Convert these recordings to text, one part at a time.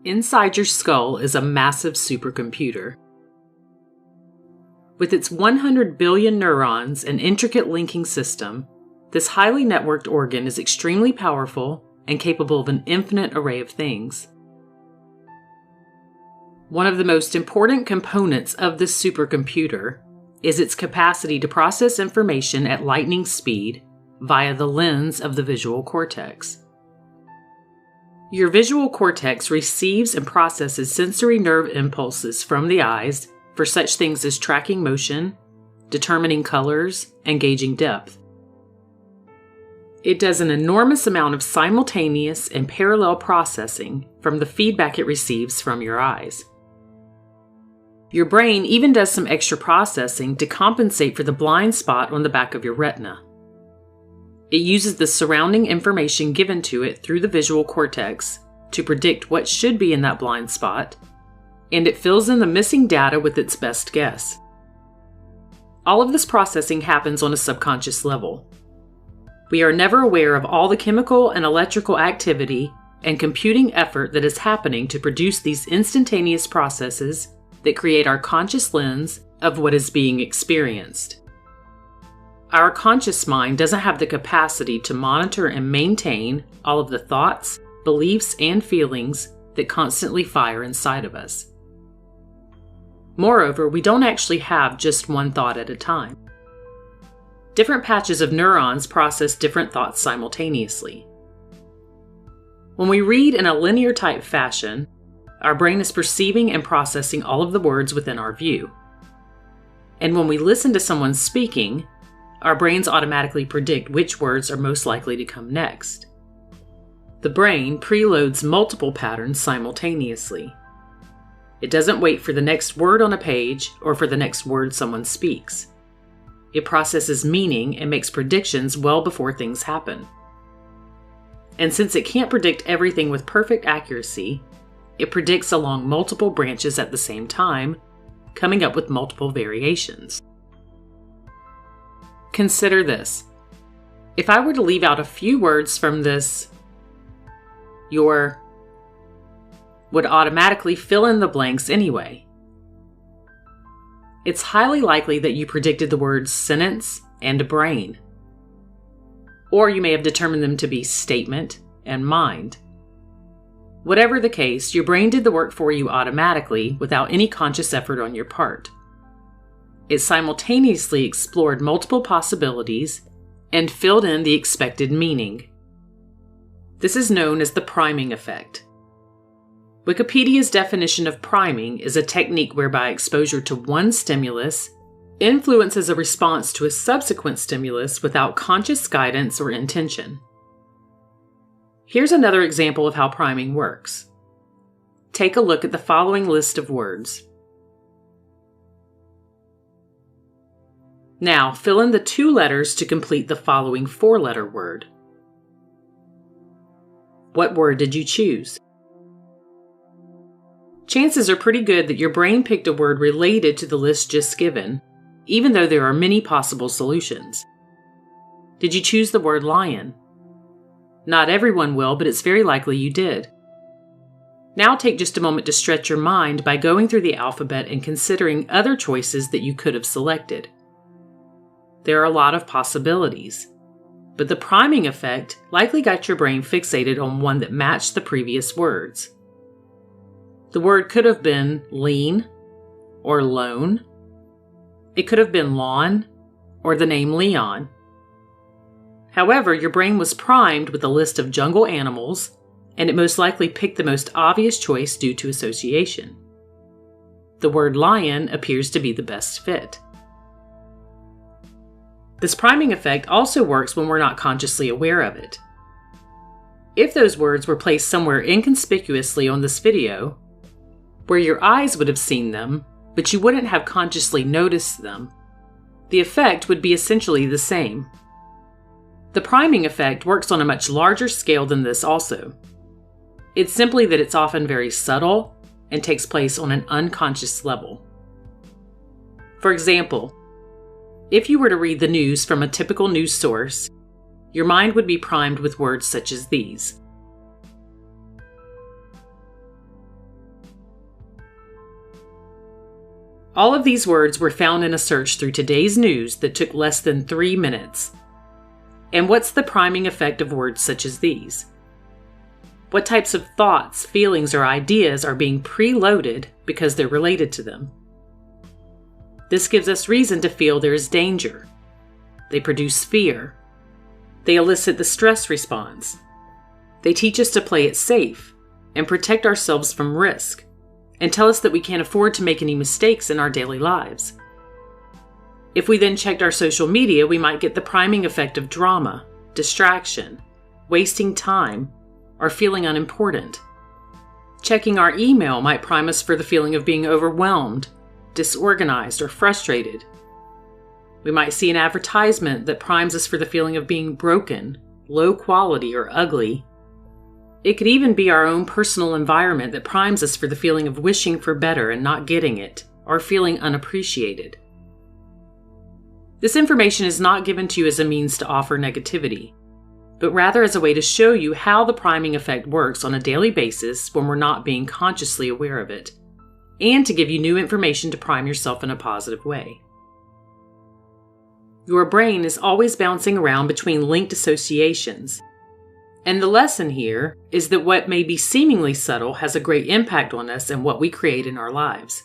Inside your skull is a massive supercomputer. With its 100 billion neurons and intricate linking system, this highly networked organ is extremely powerful and capable of an infinite array of things. One of the most important components of this supercomputer is its capacity to process information at lightning speed via the lens of the visual cortex. Your visual cortex receives and processes sensory nerve impulses from the eyes for such things as tracking motion, determining colors, and gauging depth. It does an enormous amount of simultaneous and parallel processing from the feedback it receives from your eyes. Your brain even does some extra processing to compensate for the blind spot on the back of your retina. It uses the surrounding information given to it through the visual cortex to predict what should be in that blind spot, and it fills in the missing data with its best guess. All of this processing happens on a subconscious level. We are never aware of all the chemical and electrical activity and computing effort that is happening to produce these instantaneous processes that create our conscious lens of what is being experienced. Our conscious mind doesn't have the capacity to monitor and maintain all of the thoughts, beliefs, and feelings that constantly fire inside of us. Moreover, we don't actually have just one thought at a time. Different patches of neurons process different thoughts simultaneously. When we read in a linear type fashion, our brain is perceiving and processing all of the words within our view. And when we listen to someone speaking, our brains automatically predict which words are most likely to come next. The brain preloads multiple patterns simultaneously. It doesn't wait for the next word on a page or for the next word someone speaks. It processes meaning and makes predictions well before things happen. And since it can't predict everything with perfect accuracy, it predicts along multiple branches at the same time, coming up with multiple variations. Consider this. If I were to leave out a few words from this, your would automatically fill in the blanks anyway. It's highly likely that you predicted the words sentence and brain. Or you may have determined them to be statement and mind. Whatever the case, your brain did the work for you automatically without any conscious effort on your part. It simultaneously explored multiple possibilities and filled in the expected meaning. This is known as the priming effect. Wikipedia's definition of priming is a technique whereby exposure to one stimulus influences a response to a subsequent stimulus without conscious guidance or intention. Here's another example of how priming works. Take a look at the following list of words. Now, fill in the 2 letters to complete the following 4-letter word. What word did you choose? Chances are pretty good that your brain picked a word related to the list just given, even though there are many possible solutions. Did you choose the word lion? Not everyone will, but it's very likely you did. Now take just a moment to stretch your mind by going through the alphabet and considering other choices that you could have selected. There are a lot of possibilities, but the priming effect likely got your brain fixated on one that matched the previous words. The word could have been lean or lone. It could have been lawn or the name Leon. However, your brain was primed with a list of jungle animals, and it most likely picked the most obvious choice due to association. The word lion appears to be the best fit. This priming effect also works when we're not consciously aware of it. If those words were placed somewhere inconspicuously on this video, where your eyes would have seen them, but you wouldn't have consciously noticed them, the effect would be essentially the same. The priming effect works on a much larger scale than this also. It's simply that it's often very subtle and takes place on an unconscious level. For example, if you were to read the news from a typical news source, your mind would be primed with words such as these. All of these words were found in a search through today's news that took less than 3 minutes. And what's the priming effect of words such as these? What types of thoughts, feelings, or ideas are being preloaded because they're related to them? This gives us reason to feel there is danger. They produce fear. They elicit the stress response. They teach us to play it safe and protect ourselves from risk, and tell us that we can't afford to make any mistakes in our daily lives. If we then checked our social media, we might get the priming effect of drama, distraction, wasting time, or feeling unimportant. Checking our email might prime us for the feeling of being overwhelmed, disorganized, or frustrated. We might see an advertisement that primes us for the feeling of being broken, low quality, or ugly. It could even be our own personal environment that primes us for the feeling of wishing for better and not getting it, or feeling unappreciated. This information is not given to you as a means to offer negativity, but rather as a way to show you how the priming effect works on a daily basis when we're not being consciously aware of it, and to give you new information to prime yourself in a positive way. Your brain is always bouncing around between linked associations, and the lesson here is that what may be seemingly subtle has a great impact on us and what we create in our lives.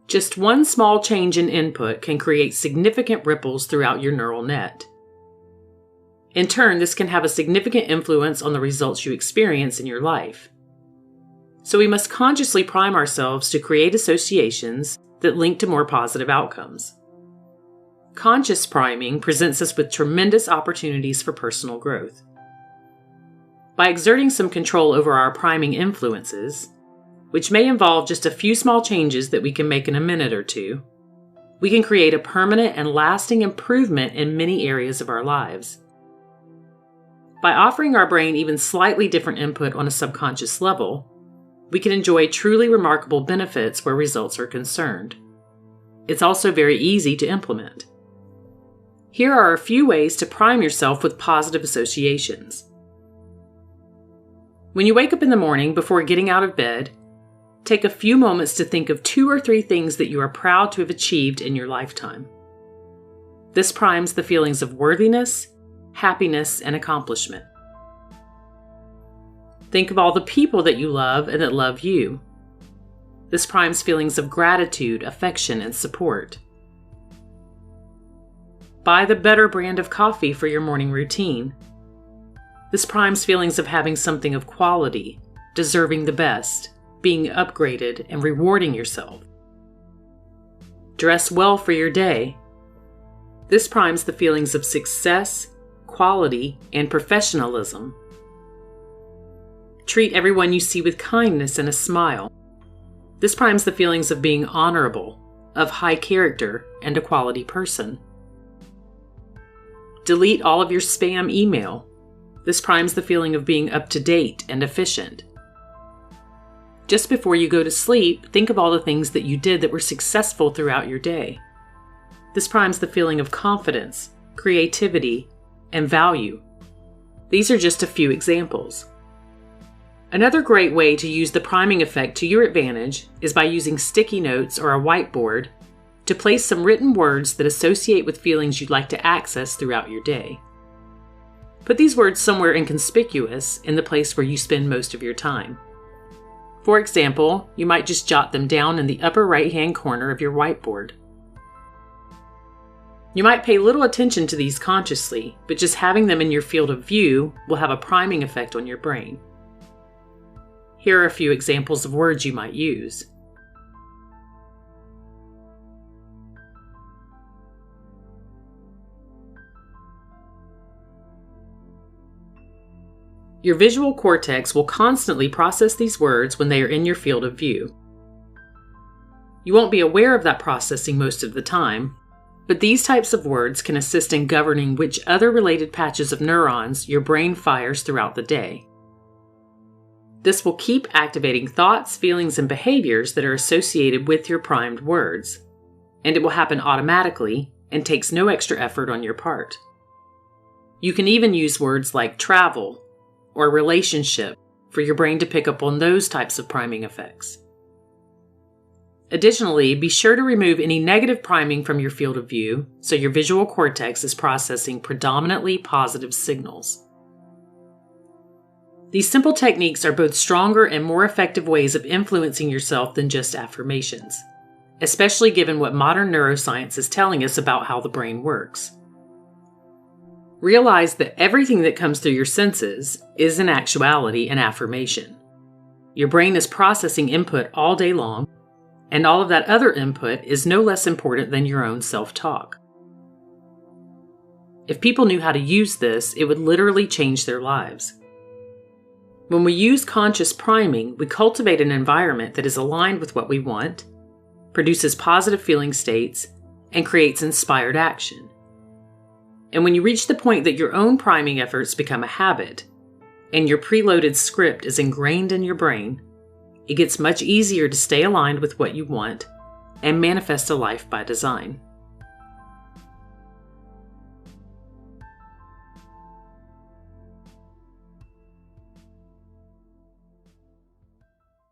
Just one small change in input can create significant ripples throughout your neural net. In turn, this can have a significant influence on the results you experience in your life. So we must consciously prime ourselves to create associations that link to more positive outcomes. Conscious priming presents us with tremendous opportunities for personal growth. By exerting some control over our priming influences, which may involve just a few small changes that we can make in a minute or two, we can create a permanent and lasting improvement in many areas of our lives. By offering our brain even slightly different input on a subconscious level, we can enjoy truly remarkable benefits where results are concerned. It's also very easy to implement. Here are a few ways to prime yourself with positive associations. When you wake up in the morning before getting out of bed, take a few moments to think of 2 or 3 things that you are proud to have achieved in your lifetime. This primes the feelings of worthiness, happiness, and accomplishment. Think of all the people that you love and that love you. This primes feelings of gratitude, affection, and support. Buy the better brand of coffee for your morning routine. This primes feelings of having something of quality, deserving the best, being upgraded, and rewarding yourself. Dress well for your day. This primes the feelings of success, quality, and professionalism. Treat everyone you see with kindness and a smile. This primes the feelings of being honorable, of high character, and a quality person. Delete all of your spam email. This primes the feeling of being up to date and efficient. Just before you go to sleep, think of all the things that you did that were successful throughout your day. This primes the feeling of confidence, creativity, and value. These are just a few examples. Another great way to use the priming effect to your advantage is by using sticky notes or a whiteboard to place some written words that associate with feelings you'd like to access throughout your day. Put these words somewhere inconspicuous in the place where you spend most of your time. For example, you might just jot them down in the upper right-hand corner of your whiteboard. You might pay little attention to these consciously, but just having them in your field of view will have a priming effect on your brain. Here are a few examples of words you might use. Your visual cortex will constantly process these words when they are in your field of view. You won't be aware of that processing most of the time, but these types of words can assist in governing which other related patches of neurons your brain fires throughout the day. This will keep activating thoughts, feelings, and behaviors that are associated with your primed words, and it will happen automatically and takes no extra effort on your part. You can even use words like travel or relationship for your brain to pick up on those types of priming effects. Additionally, be sure to remove any negative priming from your field of view so your visual cortex is processing predominantly positive signals. These simple techniques are both stronger and more effective ways of influencing yourself than just affirmations, especially given what modern neuroscience is telling us about how the brain works. Realize that everything that comes through your senses is in actuality an affirmation. Your brain is processing input all day long, and all of that other input is no less important than your own self-talk. If people knew how to use this, it would literally change their lives. When we use conscious priming, we cultivate an environment that is aligned with what we want, produces positive feeling states, and creates inspired action. And when you reach the point that your own priming efforts become a habit, and your preloaded script is ingrained in your brain, it gets much easier to stay aligned with what you want and manifest a life by design.